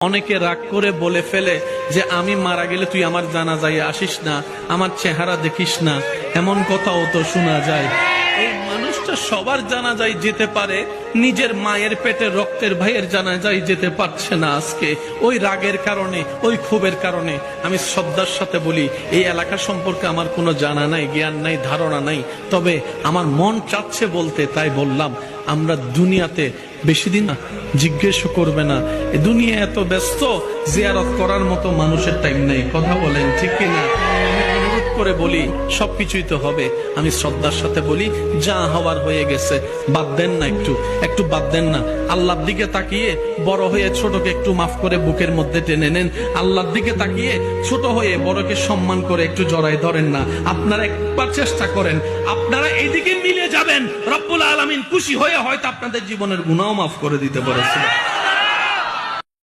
অনেকে রাগ করে বলে ফেলে যে আমি মারা গেলে তুই আমার জানাজায় আসিস না, আমার চেহারা দেখিস না, এমন কথাও তো শোনা যায়। এই মানুষটা সবার জানাজায় যেতে পারে, নিজের মায়ের পেটে রক্তের ভাইয়ের জানাজায় যেতে পারছে না আজকে, ওই রাগের কারণে, ওই ক্ষোভের কারণে। আমি শ্রদ্ধার সাথে বলি, এই এলাকা সম্পর্কে আমার কোনো জানা নাই, জ্ঞান নাই, ধারণা নাই, তবে আমার মন চাচ্ছে বলতে, তাই বললাম। আমরা দুনিয়াতে বেশি দিন জিজ্ঞেসও করবে না, দুনিয়া এত ব্যস্ত, জিয়ারত করার মতো মানুষের টাইম নেই। কথা বলেন ঠিক কিনা? অনুরোধ করে বলি, সবকিছুই তো হবে। আমি শ্রদ্ধার সাথে বলি, যা হওয়ার হয়ে গেছে, বাদ দেন না, একটু বাদ দেন না। আল্লাহর দিকে তাকিয়ে বড় হয়ে ছোটকে একটু মাফ করে বুকের মধ্যে টেনে নেন। আল্লাহর দিকে তাকিয়ে ছোট হয়ে বড়কে সম্মান করে একটু জড়ায় ধরেন না। আপনারা একবার চেষ্টা করেন, আপনারা এইদিকে মিলে যাবেন, রব্বুল আলামিন খুশি হয়ে হয়তো আপনাদের জীবনের গুনাহ মাফ করে দিতে পারে।